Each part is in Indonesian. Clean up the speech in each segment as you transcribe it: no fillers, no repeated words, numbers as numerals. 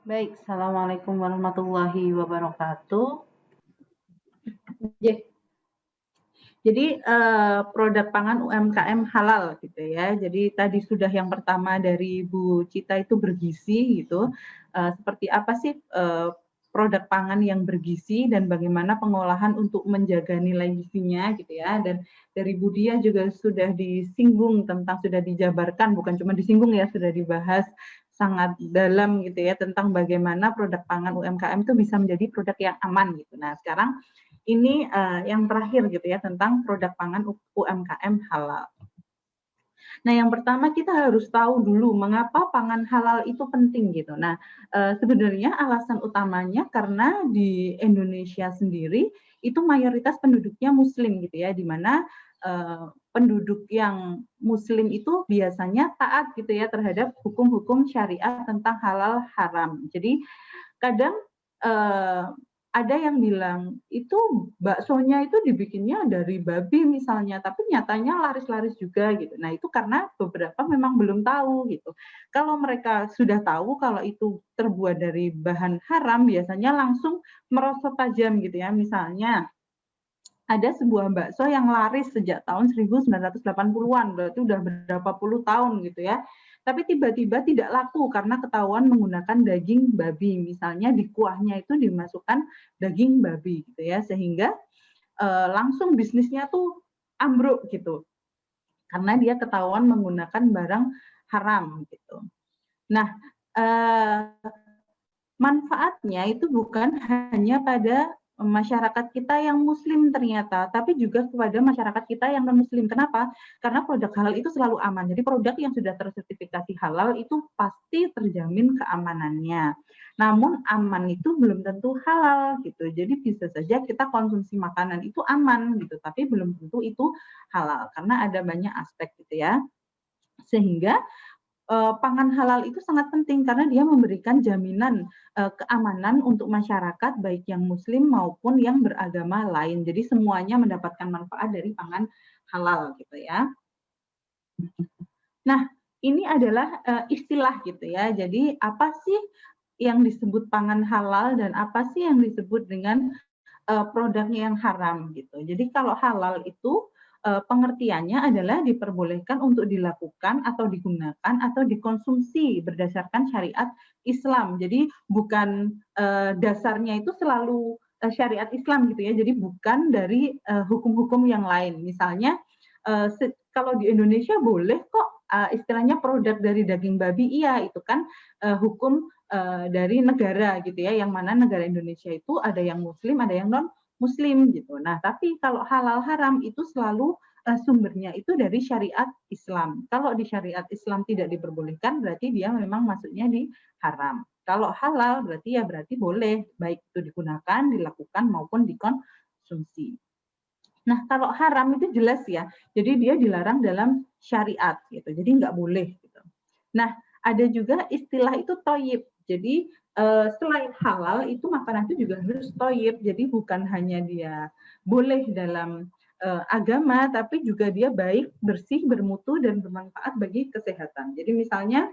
Baik, Assalamualaikum warahmatullahi wabarakatuh. Ya, jadi produk pangan UMKM halal gitu ya. Jadi tadi sudah yang pertama dari Bu Cita itu bergizi gitu. Seperti apa sih produk pangan yang bergizi dan bagaimana pengolahan untuk menjaga nilai gizinya gitu ya. Dan dari Bu Dia juga sudah disinggung tentang, sudah dijabarkan, bukan cuma disinggung ya, sudah dibahas sangat dalam gitu ya tentang bagaimana produk pangan UMKM itu bisa menjadi produk yang aman gitu. Nah, sekarang ini yang terakhir gitu ya tentang produk pangan UMKM halal. Nah, yang pertama kita harus tahu dulu mengapa pangan halal itu penting gitu. Nah, sebenarnya alasan utamanya karena di Indonesia sendiri itu mayoritas penduduknya Muslim gitu ya, di mana penduduk yang Muslim itu biasanya taat gitu ya terhadap hukum-hukum syariat tentang halal haram. Jadi kadang ada yang bilang itu baksonya itu dibikinnya dari babi misalnya, tapi nyatanya laris-laris juga gitu. Nah itu karena beberapa memang belum tahu gitu. Kalau mereka sudah tahu kalau itu terbuat dari bahan haram, biasanya langsung merosot tajam gitu ya. Misalnya ada sebuah bakso yang laris sejak tahun 1980-an, berarti udah berapa puluh tahun gitu ya. Tapi tiba-tiba tidak laku karena ketahuan menggunakan daging babi. Misalnya di kuahnya itu dimasukkan daging babi gitu ya, sehingga langsung bisnisnya tuh ambruk gitu. Karena dia ketahuan menggunakan barang haram gitu. Nah, manfaatnya itu bukan hanya pada masyarakat kita yang muslim ternyata, tapi juga kepada masyarakat kita yang non-muslim. Kenapa? Karena produk halal itu selalu aman. Jadi produk yang sudah tersertifikasi halal itu pasti terjamin keamanannya. Namun aman itu belum tentu halal gitu. Jadi bisa saja kita konsumsi makanan itu aman gitu, tapi belum tentu itu halal karena ada banyak aspek gitu ya. Sehingga pangan halal itu sangat penting karena dia memberikan jaminan keamanan untuk masyarakat baik yang muslim maupun yang beragama lain. Jadi semuanya mendapatkan manfaat dari pangan halal gitu ya. Nah, ini adalah istilah gitu ya. Jadi apa sih yang disebut pangan halal dan apa sih yang disebut dengan produknya yang haram gitu. Jadi kalau halal itu pengertiannya adalah diperbolehkan untuk dilakukan atau digunakan atau dikonsumsi berdasarkan syariat Islam. Jadi bukan dasarnya itu selalu syariat Islam gitu ya. Jadi bukan dari hukum-hukum yang lain. Misalnya kalau di Indonesia boleh kok istilahnya produk dari daging babi, iya itu kan hukum dari negara gitu ya, yang mana negara Indonesia itu ada yang muslim, ada yang non muslim gitu. Nah, tapi kalau halal haram itu selalu sumbernya itu dari syariat Islam. Kalau di syariat Islam tidak diperbolehkan, berarti dia memang masuknya di haram. Kalau halal berarti ya berarti boleh, baik itu digunakan, dilakukan maupun dikonsumsi. Nah, kalau haram itu jelas ya, jadi dia dilarang dalam syariat gitu, jadi nggak boleh gitu. Nah, ada juga istilah itu toyib. Jadi selain halal itu makanan itu juga harus toyib. Jadi bukan hanya dia boleh dalam agama, tapi juga dia baik, bersih, bermutu dan bermanfaat bagi kesehatan. Jadi misalnya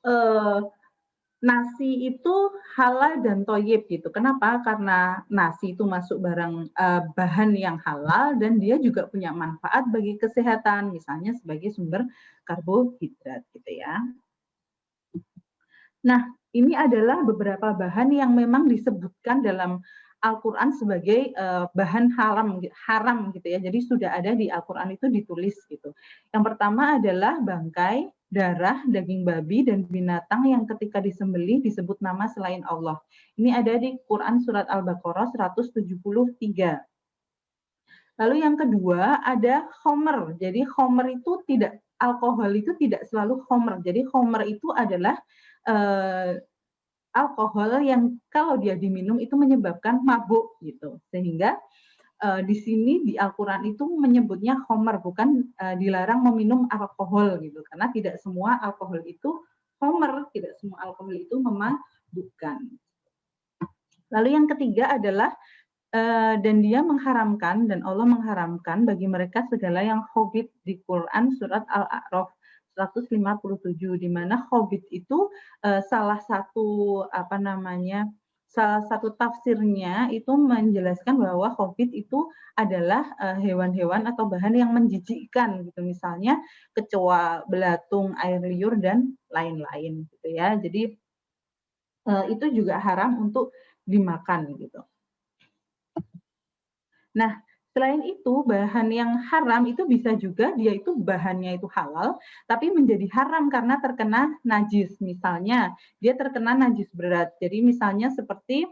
eh, nasi itu halal dan toyib gitu. Kenapa? Karena nasi itu masuk barang bahan yang halal dan dia juga punya manfaat bagi kesehatan, misalnya sebagai sumber karbohidrat gitu ya. Nah, ini adalah beberapa bahan yang memang disebutkan dalam Al-Quran sebagai bahan haram gitu ya. Jadi sudah ada di Al-Quran itu ditulis gitu. Yang pertama adalah bangkai, darah, daging babi, dan binatang yang ketika disembelih disebut nama selain Allah. Ini ada di Quran Surat Al-Baqarah 173. Lalu yang kedua ada homer. Jadi homer itu tidak, alkohol itu tidak selalu homer. Jadi homer itu adalah eh, alkohol yang kalau dia diminum itu menyebabkan mabuk gitu. Sehingga di sini di Al-Quran itu menyebutnya homer, bukan dilarang meminum alkohol gitu. Karena tidak semua alkohol itu homer, tidak semua alkohol itu memabukkan. Lalu yang ketiga adalah dan dia mengharamkan dan Allah mengharamkan bagi mereka segala yang hobbit di Quran surat Al-A'raf 157, di mana Hobit itu salah satu salah satu tafsirnya itu menjelaskan bahwa Hobit itu adalah hewan-hewan atau bahan yang menjijikkan gitu, misalnya kecoa, belatung, air liur dan lain-lain gitu ya. Jadi itu juga haram untuk dimakan gitu. Nah, selain itu bahan yang haram itu bisa juga dia itu bahannya itu halal, tapi menjadi haram karena terkena najis. Misalnya, dia terkena najis berat. Jadi misalnya seperti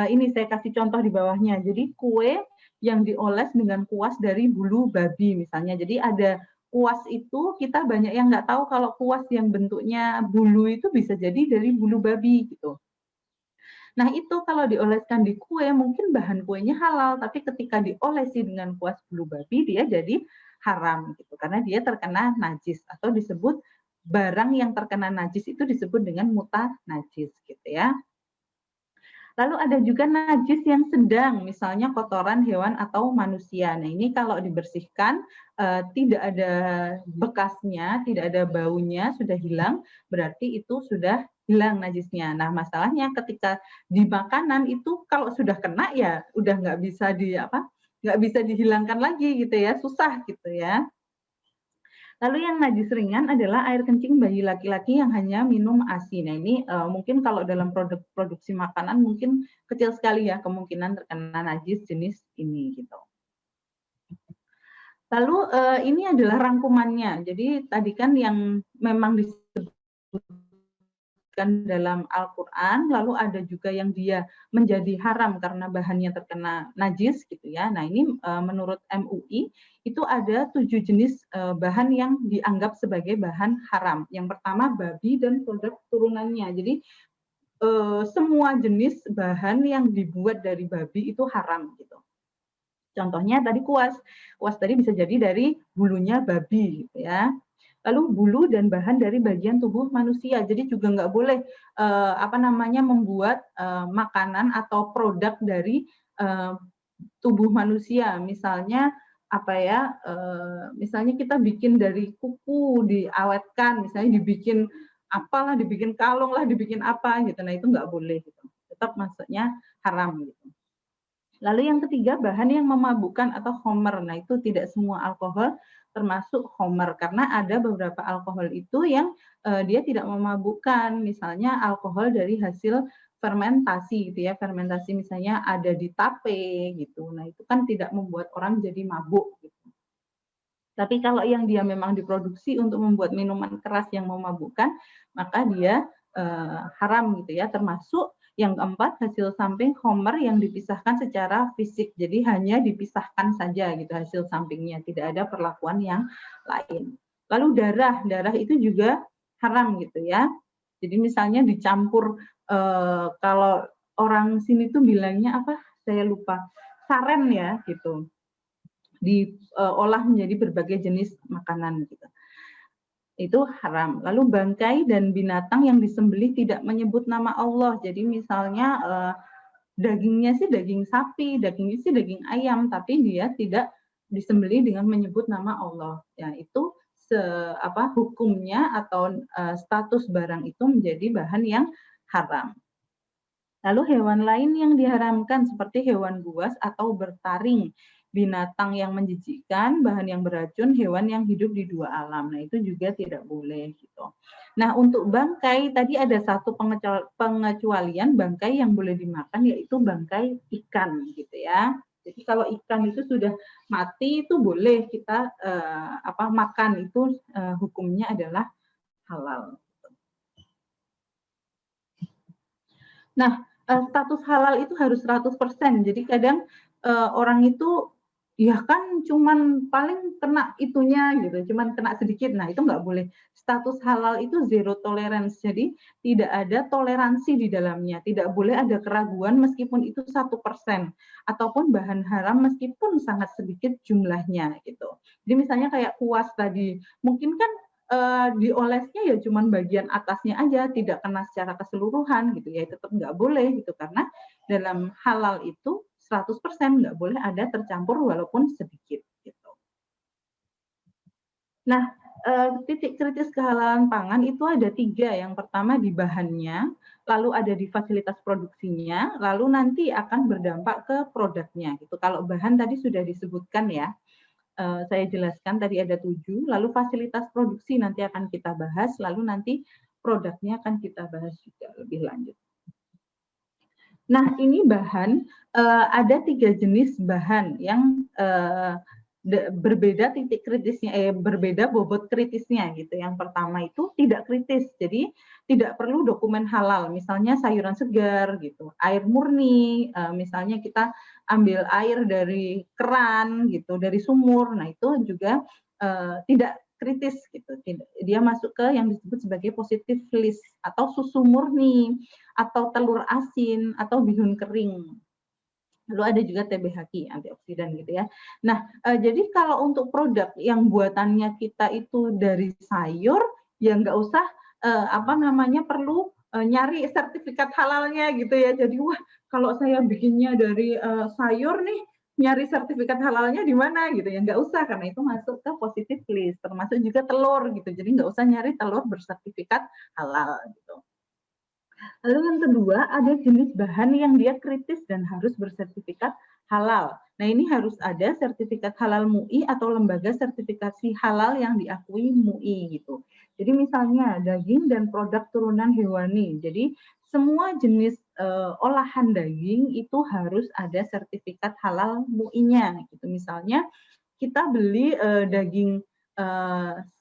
ini saya kasih contoh di bawahnya. Jadi kue yang dioles dengan kuas dari bulu babi misalnya. Jadi ada kuas itu kita banyak yang nggak tahu kalau kuas yang bentuknya bulu itu bisa jadi dari bulu babi gitu. Nah, itu kalau dioleskan di kue, mungkin bahan kuenya halal, tapi ketika diolesi dengan kuas bulu babi, dia jadi haram gitu, karena dia terkena najis atau disebut barang yang terkena najis itu disebut dengan muta najis gitu ya. Lalu ada juga najis yang sedang, misalnya kotoran hewan atau manusia. Nah, ini kalau dibersihkan tidak ada bekasnya, tidak ada baunya, sudah hilang, berarti itu sudah hilang najisnya. Nah, masalahnya ketika di makanan itu kalau sudah kena ya udah nggak bisa dihilangkan lagi gitu ya, susah gitu ya. Lalu yang najis ringan adalah air kencing bayi laki-laki yang hanya minum ASI. Nah, ini mungkin kalau dalam produksi makanan mungkin kecil sekali ya kemungkinan terkena najis jenis ini gitu. Lalu ini adalah rangkumannya. Jadi tadi kan yang memang disebutkan dalam Al-Quran, lalu ada juga yang dia menjadi haram karena bahannya terkena najis gitu ya. Nah, ini menurut MUI itu ada 7 jenis bahan yang dianggap sebagai bahan haram. Yang pertama babi dan produk turunannya. Jadi semua jenis bahan yang dibuat dari babi itu haram gitu. Contohnya tadi kuas. Kuas tadi bisa jadi dari bulunya babi gitu ya. Lalu bulu dan bahan dari bagian tubuh manusia. Jadi juga nggak boleh membuat makanan atau produk dari tubuh manusia. Misalnya misalnya kita bikin dari kuku diawetkan, misalnya dibikin apalah, dibikin kalung lah, dibikin apa gitu. Nah, itu nggak boleh gitu. Tetap maksudnya haram gitu. Lalu yang ketiga, bahan yang memabukkan atau homer. Nah, itu tidak semua alkohol termasuk homer, karena ada beberapa alkohol itu yang dia tidak memabukkan. Misalnya alkohol dari hasil fermentasi gitu ya. Fermentasi misalnya ada di tape gitu. Nah, itu kan tidak membuat orang jadi mabuk gitu. Tapi kalau yang dia memang diproduksi untuk membuat minuman keras yang memabukkan, maka dia haram gitu ya, termasuk yang keempat, hasil samping homer yang dipisahkan secara fisik. Jadi hanya dipisahkan saja gitu hasil sampingnya, tidak ada perlakuan yang lain. Lalu darah itu juga haram gitu ya. Jadi misalnya dicampur kalau orang sini tuh bilangnya apa? Saya lupa. Saren ya gitu. Diolah menjadi berbagai jenis makanan gitu. Itu haram. Lalu bangkai dan binatang yang disembelih tidak menyebut nama Allah. Jadi misalnya dagingnya sih daging sapi, dagingnya sih daging ayam, tapi dia tidak disembelih dengan menyebut nama Allah. Ya, itu hukumnya atau status barang itu menjadi bahan yang haram. Lalu hewan lain yang diharamkan seperti hewan buas atau bertaring, binatang yang menjijikkan, bahan yang beracun, hewan yang hidup di dua alam. Nah, itu juga tidak boleh gitu. Nah, untuk bangkai tadi ada satu pengecualian bangkai yang boleh dimakan, yaitu bangkai ikan gitu ya. Jadi kalau ikan itu sudah mati itu boleh kita makan, itu hukumnya adalah halal. Nah, status halal itu harus 100%. Jadi kadang orang itu ya kan cuman paling kena itunya gitu, cuman kena sedikit. Nah, itu nggak boleh. Status halal itu zero tolerance. Jadi tidak ada toleransi di dalamnya. Tidak boleh ada keraguan meskipun itu 1% ataupun bahan haram meskipun sangat sedikit jumlahnya gitu. Jadi misalnya kayak kuas tadi, mungkin kan diolesnya ya cuman bagian atasnya aja, tidak kena secara keseluruhan gitu ya, tetap nggak boleh gitu, karena dalam halal itu 100% nggak boleh ada tercampur walaupun sedikit gitu. Nah, Titik kritis kehalalan pangan itu ada 3, yang pertama di bahannya, lalu ada di fasilitas produksinya, lalu nanti akan berdampak ke produknya gitu. Kalau bahan tadi sudah disebutkan ya, saya jelaskan tadi ada 7, lalu fasilitas produksi nanti akan kita bahas, lalu nanti produknya akan kita bahas juga lebih lanjut. Nah, ini bahan, ada 3 jenis bahan yang, berbeda titik kritisnya, berbeda bobot kritisnya gitu. Yang pertama itu tidak kritis, jadi tidak perlu dokumen halal, misalnya sayuran segar gitu, air murni, misalnya kita ambil air dari keran gitu, dari sumur, nah itu juga, tidak kritis gitu, dia masuk ke yang disebut sebagai positive list atau susu murni, atau telur asin, atau bihun kering. Lalu ada juga TBHQ, antioksidan gitu ya. Nah, jadi kalau untuk produk yang buatannya kita itu dari sayur, ya nggak usah, perlu, nyari sertifikat halalnya gitu ya. Jadi, wah kalau saya bikinnya dari, sayur nih, nyari sertifikat halalnya di mana gitu ya, nggak usah karena itu masuk ke positive list, termasuk juga telur gitu. Jadi nggak usah nyari telur bersertifikat halal gitu. Lalu yang kedua, ada jenis bahan yang dia kritis dan harus bersertifikat halal. Nah, ini harus ada sertifikat halal MUI atau lembaga sertifikasi halal yang diakui MUI gitu. Jadi misalnya daging dan produk turunan hewani. Jadi semua jenis olahan daging itu harus ada sertifikat halal MUI-nya gitu. Misalnya kita beli daging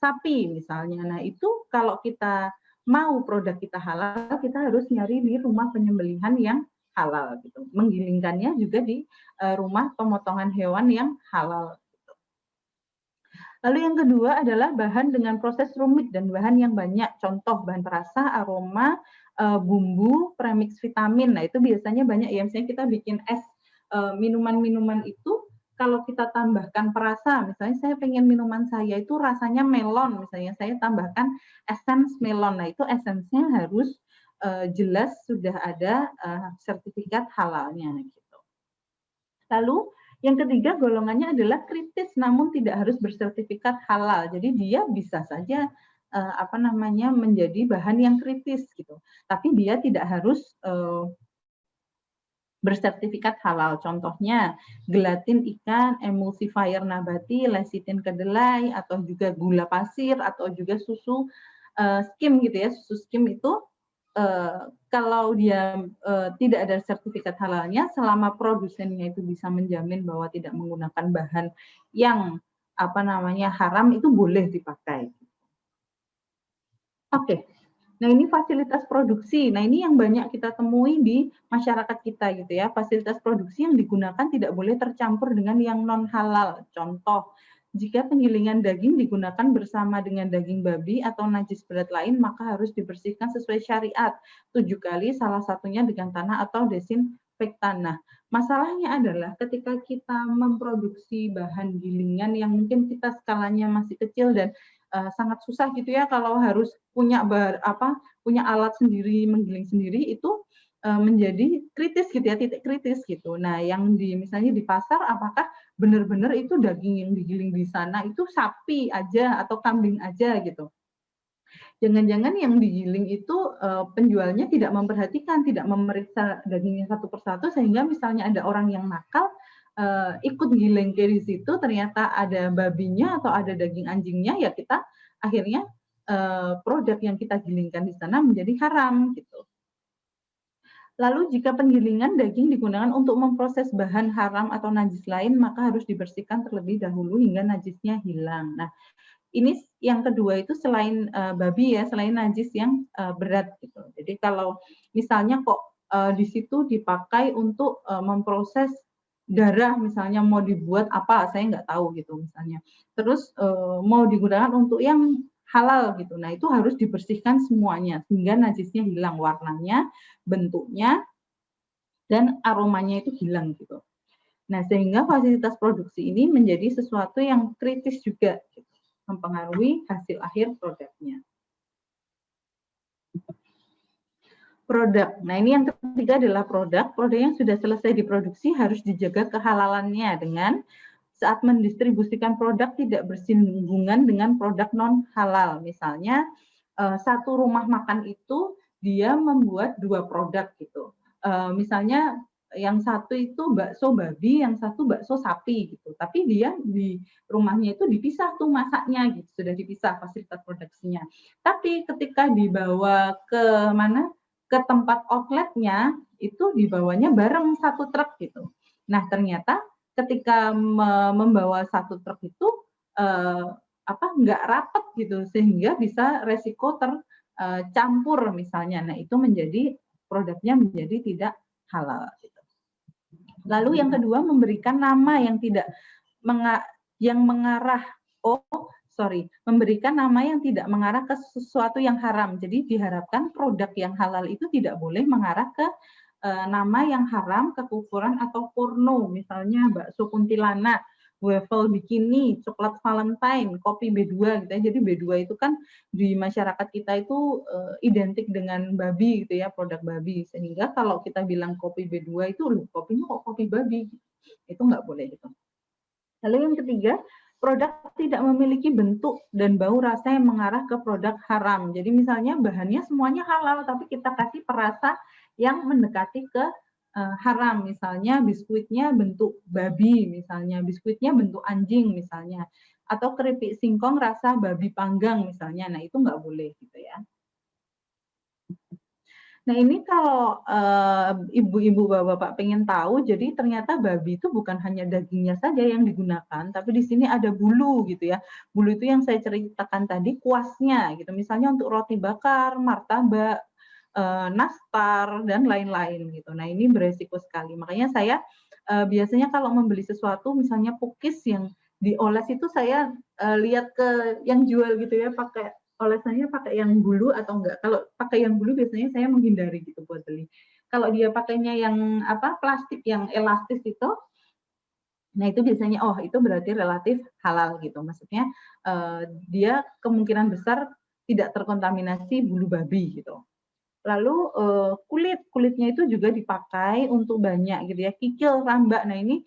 sapi misalnya. Nah, itu kalau kita mau produk kita halal, kita harus nyari di rumah penyembelihan yang halal gitu. Menggilingkannya juga di rumah pemotongan hewan yang halal. Lalu yang kedua adalah bahan dengan proses rumit dan bahan yang banyak. Contoh bahan perasa, aroma, bumbu, premix vitamin. Nah, itu biasanya banyak ya. Misalnya kita bikin es minuman-minuman itu kalau kita tambahkan perasa, misalnya saya pengen minuman saya itu rasanya melon, misalnya saya tambahkan essence melon. Nah, itu esensnya harus jelas sudah ada sertifikat halalnya gitu. Lalu yang ketiga golongannya adalah kritis namun tidak harus bersertifikat halal. Jadi dia bisa saja menjadi bahan yang kritis gitu. Tapi dia tidak harus bersertifikat halal. Contohnya gelatin ikan, emulsifier nabati, lecitin kedelai, atau juga gula pasir, atau juga susu skim gitu ya. Susu skim itu kalau dia tidak ada sertifikat halalnya, selama produsennya itu bisa menjamin bahwa tidak menggunakan bahan yang haram, itu boleh dipakai. Oke. Nah, ini fasilitas produksi. Nah, ini yang banyak kita temui di masyarakat kita gitu ya. Fasilitas produksi yang digunakan tidak boleh tercampur dengan yang non halal. Contoh, jika penggilingan daging digunakan bersama dengan daging babi atau najis berat lain, maka harus dibersihkan sesuai syariat 7 kali, salah satunya dengan tanah atau desinfektan. Nah, masalahnya adalah ketika kita memproduksi bahan gilingan yang mungkin kita skalanya masih kecil dan sangat susah gitu ya kalau harus punya punya alat sendiri, menggiling sendiri itu menjadi kritis gitu ya, titik kritis gitu. Nah, yang misalnya di pasar apakah benar-benar itu daging yang digiling di sana itu sapi aja atau kambing aja gitu. Jangan-jangan yang digiling itu penjualnya tidak memperhatikan, tidak memeriksa dagingnya satu persatu sehingga misalnya ada orang yang nakal ikut giling ke di situ ternyata ada babinya atau ada daging anjingnya, ya kita akhirnya produk yang kita gilingkan di sana menjadi haram gitu. Lalu jika penggilingan daging digunakan untuk memproses bahan haram atau najis lain, maka harus dibersihkan terlebih dahulu hingga najisnya hilang. Nah, ini yang kedua itu selain babi ya, selain najis yang berat gitu. Jadi kalau misalnya kok di situ dipakai untuk memproses darah, misalnya mau dibuat apa, saya nggak tahu gitu misalnya. Terus mau digunakan untuk yang halal gitu. Nah, itu harus dibersihkan semuanya sehingga najisnya hilang, warnanya, bentuknya, dan aromanya itu hilang gitu. Nah, sehingga fasilitas produksi ini menjadi sesuatu yang kritis juga gitu, mempengaruhi hasil akhir produknya. Produk. Nah, ini yang ketiga adalah produk. Produk yang sudah selesai diproduksi harus dijaga kehalalannya dengan saat mendistribusikan produk tidak bersinggungan dengan produk non halal. Misalnya satu rumah makan itu dia membuat 2 produk gitu. Misalnya yang satu itu bakso babi, yang satu bakso sapi gitu. Tapi dia di rumahnya itu dipisah tuh masaknya gitu, sudah dipisah fasilitas produksinya. Tapi ketika dibawa ke mana? Ke tempat outletnya itu dibawanya bareng satu truk gitu. Nah, ternyata ketika membawa satu truk itu nggak rapat gitu sehingga bisa resiko tercampur misalnya. Nah, itu menjadi produknya menjadi tidak halal gitu. Lalu yang kedua memberikan nama yang tidak memberikan nama yang tidak mengarah ke sesuatu yang haram. Jadi diharapkan produk yang halal itu tidak boleh mengarah ke nama yang haram, kekufuran atau porno, misalnya bakso kuntilanak, waffle bikini, coklat Valentine, kopi B2 gitu ya. Jadi B2 itu kan di masyarakat kita itu identik dengan babi gitu ya, produk babi. Sehingga kalau kita bilang kopi B2 itu loh, kopinya kok kopi babi. Itu nggak boleh gitu. Lalu yang ketiga, produk tidak memiliki bentuk dan bau rasa yang mengarah ke produk haram. Jadi misalnya bahannya semuanya halal, tapi kita kasih perasa yang mendekati ke haram. Misalnya biskuitnya bentuk babi, misalnya biskuitnya bentuk anjing, misalnya. Atau keripik singkong rasa babi panggang, misalnya. Nah, itu nggak boleh gitu ya. Nah, ini kalau ibu-ibu, bapak-bapak pengen tahu, jadi ternyata babi itu bukan hanya dagingnya saja yang digunakan, tapi di sini ada bulu gitu ya. Bulu itu yang saya ceritakan tadi, kuasnya gitu. Misalnya untuk roti bakar, martabak, nastar, dan lain-lain gitu. Nah, ini beresiko sekali. Makanya saya biasanya kalau membeli sesuatu, misalnya cookies yang dioles itu saya lihat ke yang jual gitu ya, pakai olesannya pakai yang bulu atau enggak. Kalau pakai yang bulu biasanya saya menghindari gitu buat beli. Kalau dia pakainya yang plastik yang elastis itu, nah itu biasanya itu berarti relatif halal gitu. Maksudnya dia kemungkinan besar tidak terkontaminasi bulu babi gitu. Lalu kulitnya itu juga dipakai untuk banyak gitu ya, kikil, rambak. Nah ini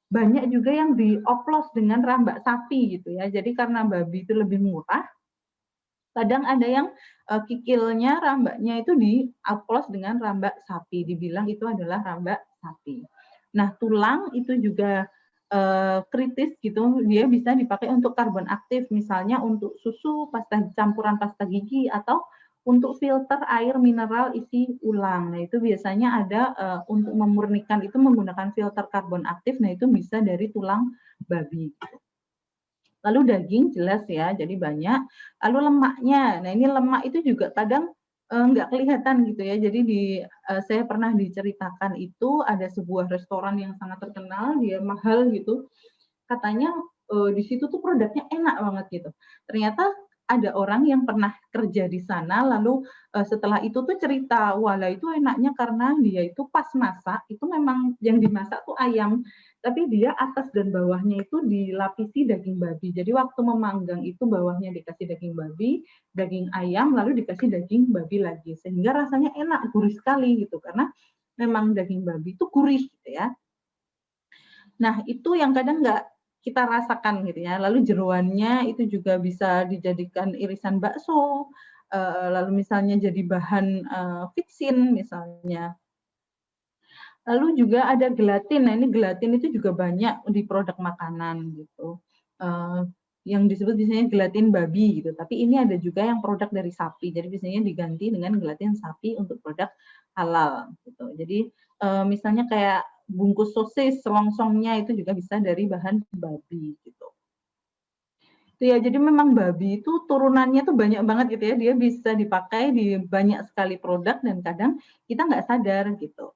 banyak juga yang dioplos dengan rambak sapi gitu ya. Jadi karena babi itu lebih murah, kadang ada yang kikilnya, rambaknya itu dioplos dengan rambak sapi, dibilang itu adalah rambak sapi. Nah, tulang itu juga kritis gitu, dia bisa dipakai untuk karbon aktif, misalnya untuk susu, campuran pasta gigi, atau untuk filter air mineral isi ulang. Nah, itu biasanya ada untuk memurnikan itu menggunakan filter karbon aktif, nah itu bisa dari tulang babi. Lalu daging jelas ya, jadi banyak. Lalu lemaknya, nah ini lemak itu juga kadang nggak kelihatan gitu ya. Jadi saya pernah diceritakan itu ada sebuah restoran yang sangat terkenal, dia mahal gitu. Katanya di situ tuh produknya enak banget gitu. Ternyata ada orang yang pernah kerja di sana, lalu setelah itu tuh cerita, wala itu enaknya karena dia itu pas masak, itu memang yang dimasak tuh ayam, tapi dia atas dan bawahnya itu dilapisi daging babi. Jadi waktu memanggang itu bawahnya dikasih daging babi, daging ayam, lalu dikasih daging babi lagi. Sehingga rasanya enak, gurih sekali gitu. Karena memang daging babi itu gurih gitu ya. Nah, itu yang kadang nggak kita rasakan gitu ya. Lalu jeroannya itu juga bisa dijadikan irisan bakso, lalu misalnya jadi bahan vitsin misalnya. Lalu juga ada gelatin. Nah, ini gelatin itu juga banyak di produk makanan gitu. Yang disebut biasanya gelatin babi gitu. Tapi ini ada juga yang produk dari sapi. Jadi biasanya diganti dengan gelatin sapi untuk produk halal gitu. Jadi misalnya kayak bungkus sosis, selongsongnya itu juga bisa dari bahan babi gitu. Itu ya, jadi memang babi itu turunannya tuh banyak banget gitu ya. Dia bisa dipakai di banyak sekali produk dan kadang kita nggak sadar gitu.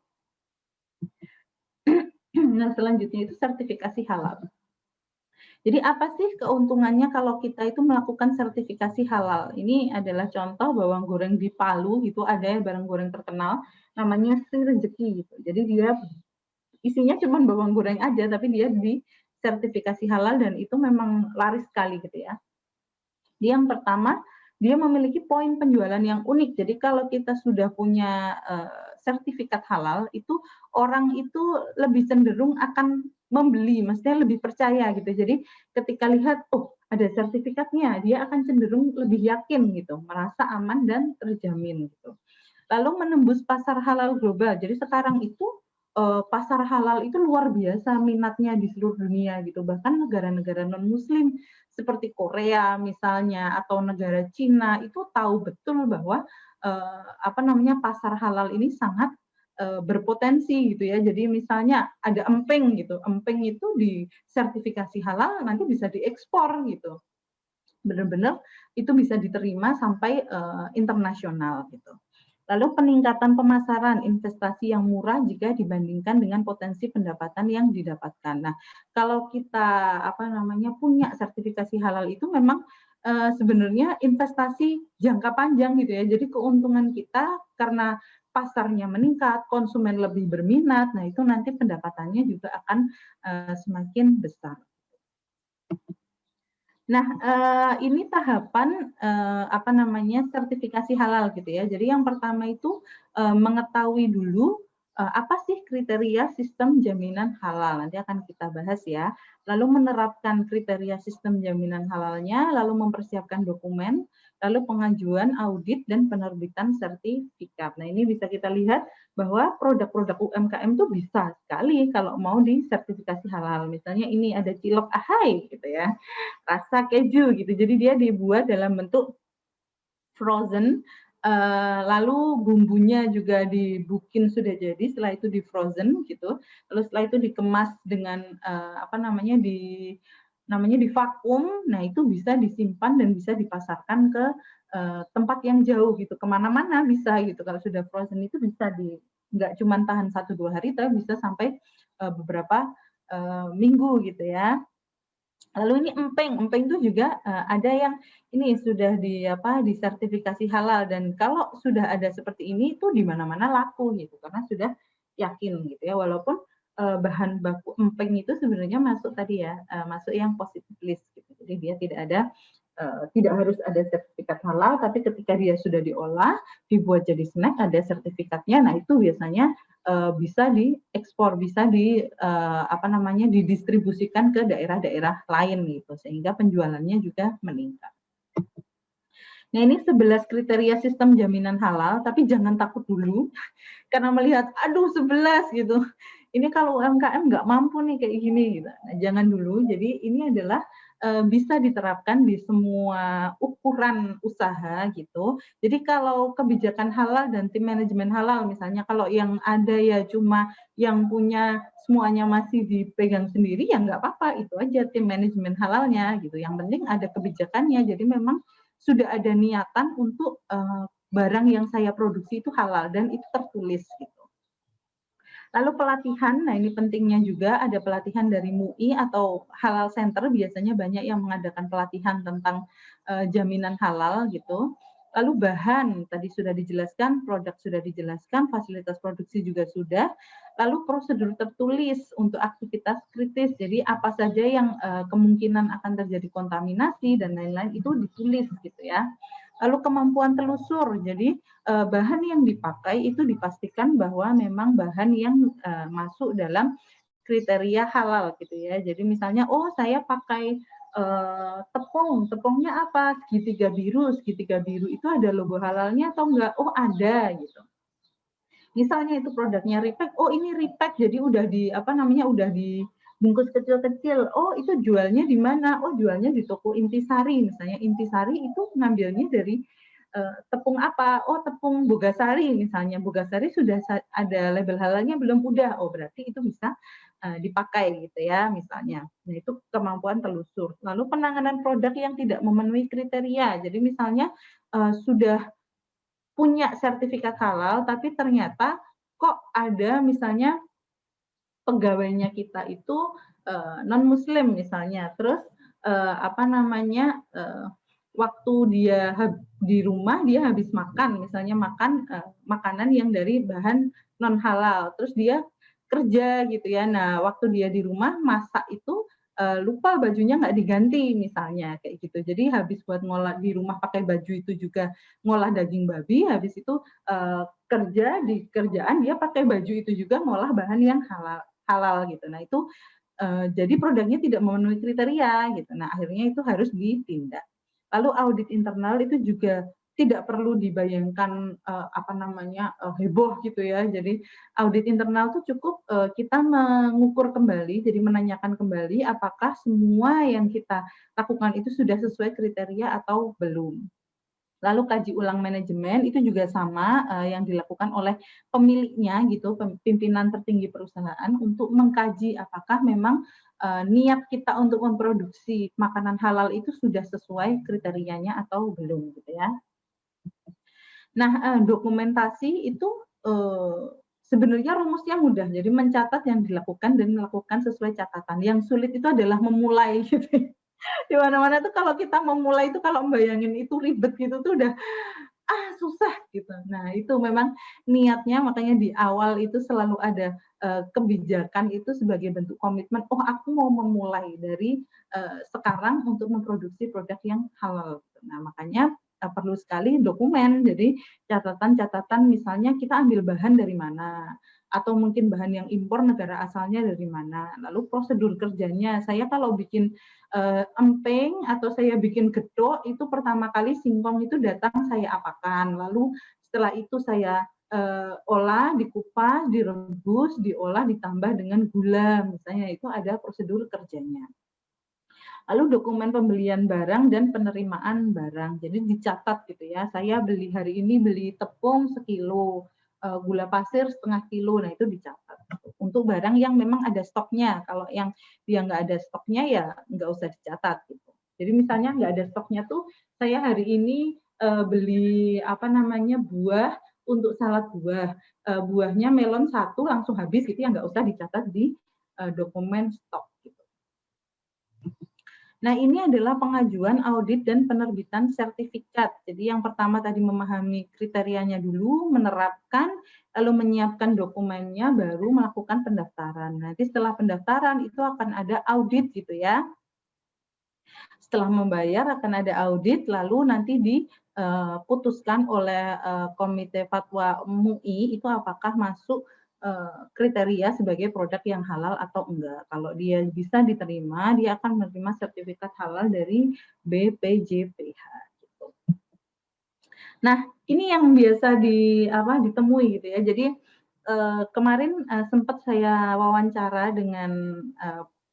Nah, selanjutnya itu sertifikasi halal. Jadi apa sih keuntungannya kalau kita itu melakukan sertifikasi halal? Ini adalah contoh bawang goreng di Palu gitu, ada barang goreng terkenal namanya Sri Rezeki gitu. Jadi dia isinya cuma bawang goreng aja, tapi dia di sertifikasi halal dan itu memang laris sekali gitu ya. Yang pertama, dia memiliki poin penjualan yang unik. Jadi kalau kita sudah punya sertifikat halal, itu orang itu lebih cenderung akan membeli, maksudnya lebih percaya gitu. Jadi ketika lihat, oh ada sertifikatnya, dia akan cenderung lebih yakin gitu, merasa aman dan terjamin gitu. Lalu menembus pasar halal global. Jadi sekarang itu pasar halal itu luar biasa minatnya di seluruh dunia gitu. Bahkan negara-negara non-Muslim seperti Korea misalnya atau negara Cina itu tahu betul bahwa pasar halal ini sangat berpotensi gitu ya. Jadi misalnya ada emping gitu, emping itu disertifikasi halal nanti bisa diekspor gitu. Benar-benar itu bisa diterima sampai internasional gitu. Lalu peningkatan pemasaran investasi yang murah jika dibandingkan dengan potensi pendapatan yang didapatkan. Nah, kalau kita punya sertifikasi halal itu memang sebenarnya investasi jangka panjang gitu ya. Jadi keuntungan kita karena pasarnya meningkat, konsumen lebih berminat, nah itu nanti pendapatannya juga akan semakin besar. Nah, ini tahapan sertifikasi halal gitu ya. Jadi yang pertama itu mengetahui dulu apa sih kriteria sistem jaminan halal. Nanti akan kita bahas ya. Lalu menerapkan kriteria sistem jaminan halalnya, lalu mempersiapkan dokumen, lalu pengajuan audit dan penerbitan sertifikat. Nah, ini bisa kita lihat bahwa produk-produk UMKM itu bisa sekali kalau mau disertifikasi halal. Misalnya ini ada cilok ahai gitu ya, rasa keju gitu. Jadi dia dibuat dalam bentuk frozen, lalu bumbunya juga dibikin sudah jadi, setelah itu di frozen gitu, lalu setelah itu dikemas dengan di vakum. Nah itu bisa disimpan dan bisa dipasarkan ke tempat yang jauh gitu, kemana-mana bisa gitu. Kalau sudah frozen itu bisa nggak cuma tahan 1-2 hari, tapi bisa sampai beberapa minggu gitu ya. Lalu ini emping itu juga ada yang ini sudah disertifikasi halal, dan kalau sudah ada seperti ini itu di mana-mana laku gitu karena sudah yakin gitu ya, walaupun bahan baku emping itu sebenarnya masuk tadi ya, masuk yang positive list gitu. Jadi dia tidak harus ada sertifikat halal, tapi ketika dia sudah diolah, dibuat jadi snack, ada sertifikatnya. Nah itu biasanya bisa diekspor, bisa didistribusikan ke daerah-daerah lain gitu, sehingga penjualannya juga meningkat. Nah ini 11 kriteria sistem jaminan halal, tapi jangan takut dulu karena melihat, aduh 11 gitu. Ini kalau UMKM nggak mampu nih kayak gini gitu. Nah, jangan dulu. Jadi ini adalah bisa diterapkan di semua ukuran usaha gitu. Jadi kalau kebijakan halal dan tim manajemen halal misalnya, kalau yang ada ya cuma yang punya semuanya masih dipegang sendiri, ya nggak apa-apa, itu aja tim manajemen halalnya gitu. Yang penting ada kebijakannya. Jadi memang sudah ada niatan untuk barang yang saya produksi itu halal dan itu tertulis gitu. Lalu pelatihan, nah ini pentingnya juga ada pelatihan dari MUI atau Halal Center, biasanya banyak yang mengadakan pelatihan tentang jaminan halal gitu. Lalu bahan, tadi sudah dijelaskan, produk sudah dijelaskan, fasilitas produksi juga sudah. Lalu prosedur tertulis untuk aktivitas kritis, jadi apa saja yang kemungkinan akan terjadi kontaminasi dan lain-lain itu ditulis gitu ya. Lalu kemampuan telusur, jadi bahan yang dipakai itu dipastikan bahwa memang bahan yang masuk dalam kriteria halal gitu ya. Jadi misalnya, oh saya pakai tepungnya apa? Segitiga biru itu ada logo halalnya atau enggak? Oh ada gitu. Misalnya itu produknya repack, oh ini repack jadi udah udah dibungkus kecil-kecil. Oh itu jualnya di mana? Oh jualnya di toko Intisari misalnya. Intisari itu ngambilnya dari tepung apa? Oh tepung Bogasari misalnya. Bogasari sudah ada label halalnya belum? Udah. Oh berarti itu bisa dipakai gitu ya misalnya. Nah itu kemampuan telusur. Lalu penanganan produk yang tidak memenuhi kriteria. Jadi misalnya sudah punya sertifikat halal, tapi ternyata kok ada misalnya pegawainya kita itu non-Muslim misalnya, terus waktu dia di rumah dia habis makan, misalnya makan makanan yang dari bahan non halal, terus dia kerja gitu ya. Nah, waktu dia di rumah masak itu lupa bajunya nggak diganti misalnya kayak gitu. Jadi habis buat ngolah di rumah pakai baju itu juga ngolah daging babi, habis itu kerja di kerjaan dia pakai baju itu juga ngolah bahan yang halal gitu. Nah itu jadi produknya tidak memenuhi kriteria gitu. Nah akhirnya itu harus ditindak. Lalu audit internal itu juga tidak perlu dibayangkan apa namanya heboh gitu ya. Jadi audit internal tuh cukup kita mengukur kembali, jadi menanyakan kembali apakah semua yang kita lakukan itu sudah sesuai kriteria atau belum. Lalu kaji ulang manajemen itu juga sama yang dilakukan oleh pemiliknya gitu, pimpinan tertinggi perusahaan untuk mengkaji apakah memang niat kita untuk memproduksi makanan halal itu sudah sesuai kriterianya atau belum gitu ya. Nah, dokumentasi itu sebenarnya rumusnya mudah. Jadi mencatat yang dilakukan dan melakukan sesuai catatan. Yang sulit itu adalah memulai gitu. Di mana-mana tuh kalau kita memulai itu kalau membayangin itu ribet gitu tuh udah susah gitu. Nah, itu memang niatnya makanya di awal itu selalu ada kebijakan itu sebagai bentuk komitmen, oh aku mau memulai dari sekarang untuk memproduksi produk yang halal. Nah, makanya perlu sekali dokumen. Jadi catatan-catatan misalnya kita ambil bahan dari mana atau mungkin bahan yang impor negara asalnya dari mana. Lalu prosedur kerjanya. Saya kalau bikin emping atau saya bikin gedok itu pertama kali singkong itu datang saya apakan, lalu setelah itu saya olah, dikupas, direbus, diolah, ditambah dengan gula, misalnya itu ada prosedur kerjanya. Lalu dokumen pembelian barang dan penerimaan barang, jadi dicatat gitu ya. Saya beli hari ini beli tepung sekilo, gula pasir setengah kilo, nah itu dicatat. Untuk barang yang memang ada stoknya, kalau yang dia nggak ada stoknya ya nggak usah dicatat gitu. Jadi misalnya nggak ada stoknya tuh, saya hari ini beli apa namanya buah untuk salad buah, buahnya melon satu langsung habis gitu ya nggak usah dicatat di dokumen stok. Nah, ini adalah pengajuan audit dan penerbitan sertifikat. Jadi yang pertama tadi memahami kriterianya dulu, menerapkan, lalu menyiapkan dokumennya, baru melakukan pendaftaran. Nanti setelah pendaftaran itu akan ada audit gitu ya. Setelah membayar akan ada audit, lalu nanti diputuskan oleh Komite Fatwa MUI itu apakah masuk kriteria sebagai produk yang halal atau enggak. Kalau dia bisa diterima, dia akan menerima sertifikat halal dari BPJPH. Gitu. Nah, ini yang biasa ditemui gitu ya. Jadi kemarin sempat saya wawancara dengan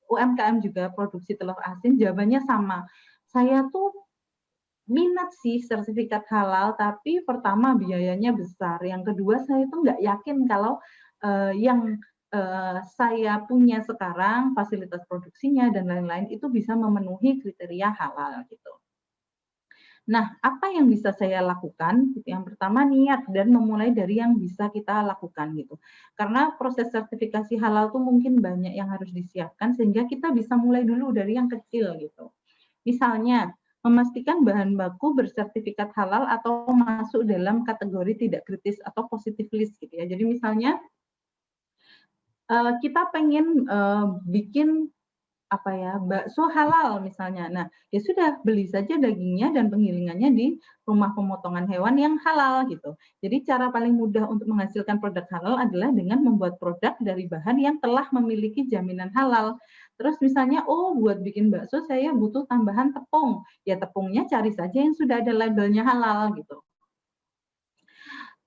UMKM juga produksi telur asin, jawabannya sama. Saya tuh minat sih sertifikat halal, tapi pertama biayanya besar. Yang kedua saya tuh nggak yakin kalau yang saya punya sekarang, fasilitas produksinya dan lain-lain itu bisa memenuhi kriteria halal gitu. Nah, apa yang bisa saya lakukan? Yang pertama niat dan memulai dari yang bisa kita lakukan gitu. Karena proses sertifikasi halal tuh mungkin banyak yang harus disiapkan sehingga kita bisa mulai dulu dari yang kecil gitu. Misalnya, memastikan bahan baku bersertifikat halal atau masuk dalam kategori tidak kritis atau positif list gitu ya. Jadi misalnya kita pengen bikin apa ya, bakso halal misalnya. Nah, ya sudah beli saja dagingnya dan penggilingannya di rumah pemotongan hewan yang halal gitu. Jadi cara paling mudah untuk menghasilkan produk halal adalah dengan membuat produk dari bahan yang telah memiliki jaminan halal. Terus misalnya, oh buat bikin bakso saya butuh tambahan tepung. Ya tepungnya cari saja yang sudah ada labelnya halal gitu.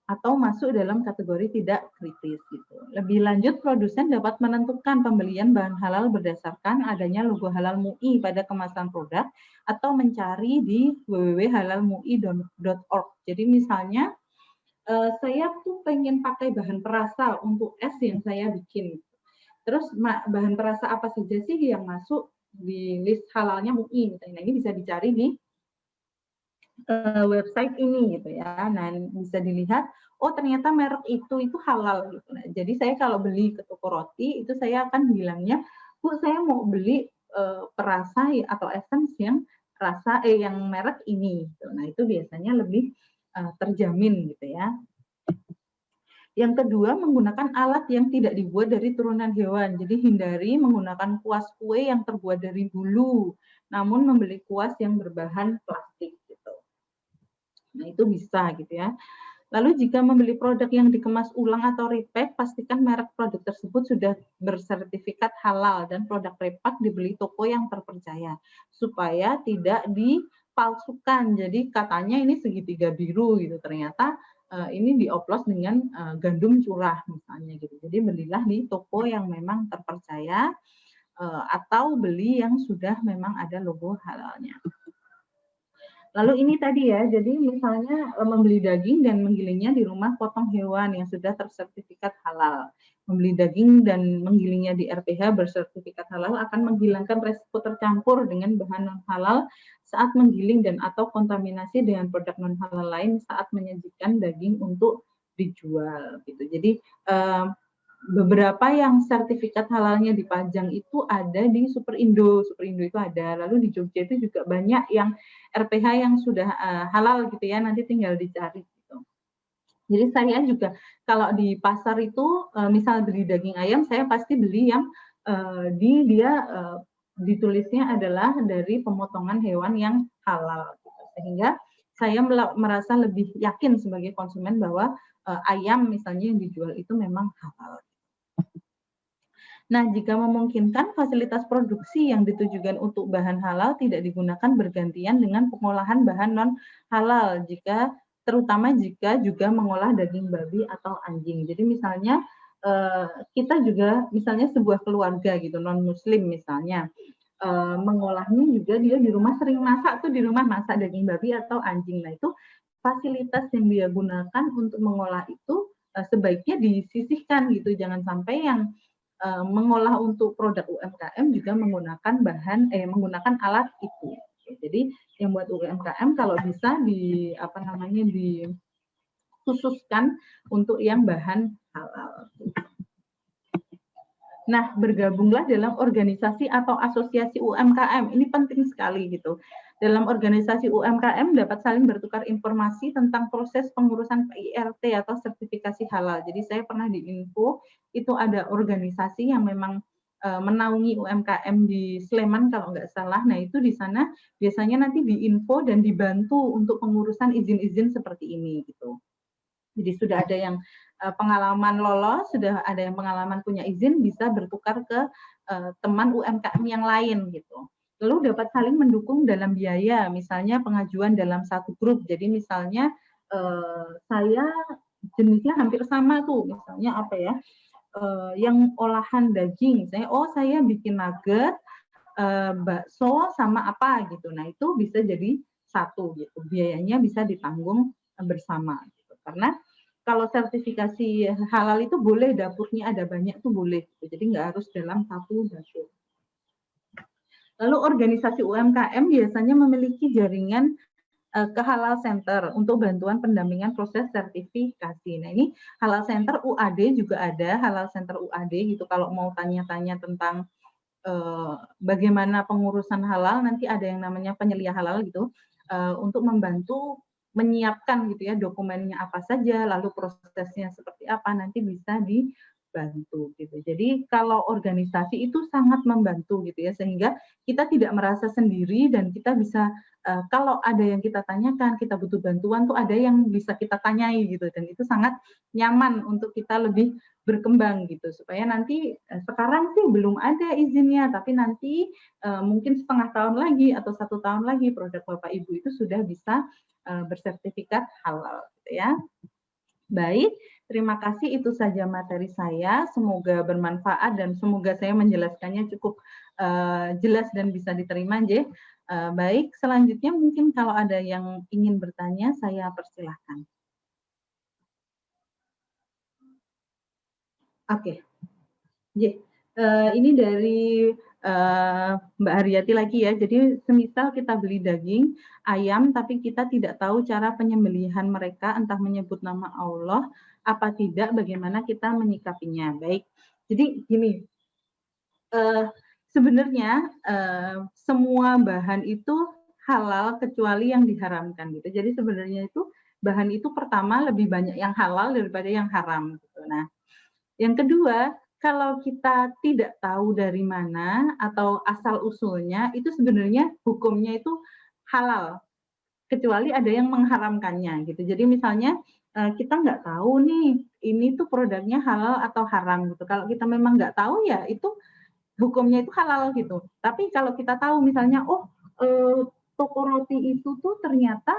Atau masuk dalam kategori tidak kritis gitu. Lebih lanjut, produsen dapat menentukan pembelian bahan halal berdasarkan adanya logo halal MUI pada kemasan produk atau mencari di www.halalmui.org. Jadi misalnya saya tuh pengen pakai bahan perasa untuk es yang saya bikin. Terus bahan perasa apa saja sih yang masuk di list halalnya MUI? Nah, ini bisa dicari di website ini gitu ya. Nah, bisa dilihat oh ternyata merek itu halal gitu. Nah, jadi saya kalau beli ke toko roti itu saya akan bilangnya, "Bu, saya mau beli perasa atau essence yang yang merek ini." Gitu. Nah, itu biasanya lebih terjamin gitu ya. Yang kedua, menggunakan alat yang tidak dibuat dari turunan hewan. Jadi hindari menggunakan kuas kue yang terbuat dari bulu, namun membeli kuas yang berbahan plastik gitu. Nah, itu bisa gitu ya. Lalu jika membeli produk yang dikemas ulang atau repack, pastikan merek produk tersebut sudah bersertifikat halal dan produk repack dibeli toko yang terpercaya supaya tidak dipalsukan. Jadi katanya ini segitiga biru gitu, ternyata ini dioplos dengan gandum curah misalnya gitu. Jadi belilah di toko yang memang terpercaya atau beli yang sudah memang ada logo halalnya. Lalu ini tadi ya, jadi misalnya membeli daging dan menggilingnya di rumah potong hewan yang sudah tersertifikat halal. Membeli daging dan menggilingnya di RPH bersertifikat halal akan menghilangkan resiko tercampur dengan bahan non halal saat menggiling dan atau kontaminasi dengan produk non halal lain saat menyajikan daging untuk dijual gitu. Jadi beberapa yang sertifikat halalnya dipajang itu ada di Superindo. Superindo itu ada. Lalu di Jogja itu juga banyak yang RPH yang sudah halal gitu ya. Nanti tinggal dicari gitu. Jadi saya juga kalau di pasar itu misal beli daging ayam, saya pasti beli yang ditulisnya adalah dari pemotongan hewan yang halal. Gitu. Sehingga saya merasa lebih yakin sebagai konsumen bahwa ayam misalnya yang dijual itu memang halal. Nah, jika memungkinkan, fasilitas produksi yang ditujukan untuk bahan halal tidak digunakan bergantian dengan pengolahan bahan non-halal, terutama jika juga mengolah daging babi atau anjing. Jadi misalnya kita juga, misalnya sebuah keluarga gitu, non-muslim misalnya, mengolahnya juga dia di rumah sering masak tuh, di rumah masak daging babi atau anjing. Nah, itu fasilitas yang dia gunakan untuk mengolah itu sebaiknya disisihkan gitu, jangan sampai yang mengolah untuk produk UMKM juga menggunakan alat itu. Jadi yang buat UMKM kalau bisa dikhususkan untuk yang bahan halal. Nah, bergabunglah dalam organisasi atau asosiasi UMKM. Ini penting sekali gitu. Dalam organisasi UMKM dapat saling bertukar informasi tentang proses pengurusan PIRT atau sertifikasi halal. Jadi saya pernah di info itu ada organisasi yang memang menaungi UMKM di Sleman kalau nggak salah. Nah, itu di sana biasanya nanti diinfo dan dibantu untuk pengurusan izin-izin seperti ini gitu. Jadi sudah ada yang pengalaman lolos, sudah ada yang pengalaman punya izin, bisa bertukar ke teman UMKM yang lain gitu. Lalu dapat saling mendukung dalam biaya, misalnya pengajuan dalam satu grup. Jadi misalnya saya jenisnya hampir sama tuh, misalnya apa ya, yang olahan daging, misalnya saya bikin nugget, bakso sama apa gitu. Nah itu bisa jadi satu gitu, biayanya bisa ditanggung bersama gitu. Karena kalau sertifikasi halal itu boleh dapurnya ada banyak tuh boleh, jadi nggak harus dalam satu dapur. Lalu organisasi UMKM biasanya memiliki jaringan ke Halal Center untuk bantuan pendampingan proses sertifikasi. Nah ini Halal Center UAD juga ada, Halal Center UAD gitu kalau mau tanya-tanya tentang bagaimana pengurusan halal, nanti ada yang namanya penyelia halal gitu, untuk membantu menyiapkan gitu ya dokumennya apa saja, lalu prosesnya seperti apa, nanti bisa dibantu gitu. Jadi kalau organisasi itu sangat membantu gitu ya, sehingga kita tidak merasa sendiri dan kita bisa kalau ada yang kita tanyakan, kita butuh bantuan tuh ada yang bisa kita tanyai gitu, dan itu sangat nyaman untuk kita lebih berkembang gitu supaya nanti sekarang sih belum ada izinnya tapi nanti mungkin setengah tahun lagi atau 1 tahun lagi produk Bapak Ibu itu sudah bisa bersertifikat halal gitu ya. Baik, terima kasih itu saja materi saya. Semoga bermanfaat dan semoga saya menjelaskannya cukup jelas dan bisa diterima, J. Baik, selanjutnya mungkin kalau ada yang ingin bertanya saya persilahkan. Oke. Ini dari Mbak Haryati lagi ya. Jadi semisal kita beli daging ayam tapi kita tidak tahu cara penyembelihan mereka, entah menyebut nama Allah apa tidak, bagaimana kita menyikapinya. Baik. Jadi gini, sebenarnya semua bahan itu halal kecuali yang diharamkan gitu. Jadi sebenarnya itu bahan itu pertama lebih banyak yang halal daripada yang haram. Nah, yang kedua, kalau kita tidak tahu dari mana atau asal-usulnya, itu sebenarnya hukumnya itu halal, kecuali ada yang mengharamkannya gitu. Jadi misalnya, kita nggak tahu nih, ini tuh produknya halal atau haram gitu. Kalau kita memang nggak tahu ya itu hukumnya itu halal gitu. Tapi kalau kita tahu misalnya, oh, toko roti itu tuh ternyata,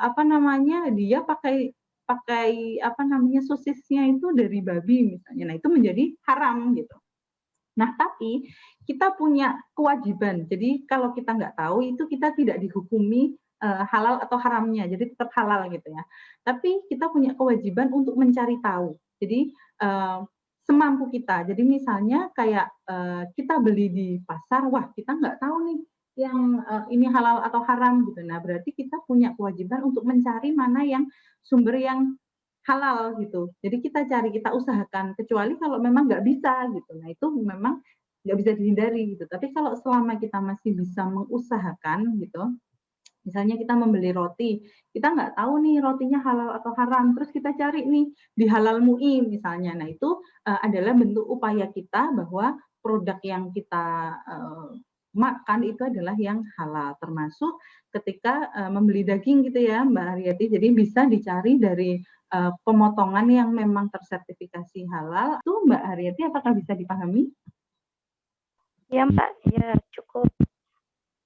apa namanya, dia pakai pakai apa namanya, sosisnya itu dari babi misalnya. Nah, itu menjadi haram gitu. Nah, tapi kita punya kewajiban. Jadi kalau kita nggak tahu itu kita tidak dihukumi, halal atau haramnya, jadi tetap halal gitu ya. Tapi kita punya kewajiban untuk mencari tahu. Jadi, semampu kita. Jadi misalnya kayak, kita beli di pasar, wah kita nggak tahu nih yang, ini halal atau haram gitu. Nah, berarti kita punya kewajiban untuk mencari mana yang sumber yang halal gitu. Jadi kita cari, kita usahakan, kecuali kalau memang nggak bisa gitu. Nah itu memang nggak bisa dihindari gitu. Tapi kalau selama kita masih bisa mengusahakan gitu, misalnya kita membeli roti, kita nggak tahu nih rotinya halal atau haram, terus kita cari nih di Halal MUI misalnya. Nah itu adalah bentuk upaya kita bahwa produk yang kita makan itu adalah yang halal, termasuk ketika membeli daging gitu ya Mbak Haryati. Jadi bisa dicari dari pemotongan yang memang tersertifikasi halal. Itu Mbak Haryati apakah bisa dipahami? Iya Mbak, ya cukup.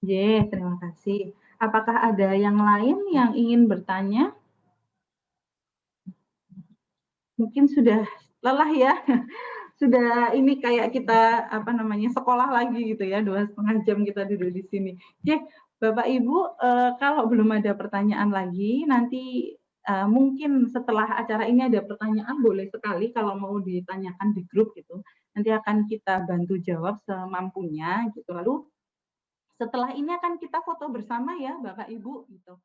Terima kasih. Apakah ada yang lain yang ingin bertanya? Mungkin sudah lelah ya, sudah ini kayak kita apa namanya sekolah lagi gitu ya, 2,5 jam kita duduk di sini. Oke, Bapak Ibu, kalau belum ada pertanyaan lagi, nanti mungkin setelah acara ini ada pertanyaan boleh sekali kalau mau ditanyakan di grup gitu. Nanti akan kita bantu jawab semampunya gitu. Lalu setelah ini akan kita foto bersama ya Bapak Ibu gitu.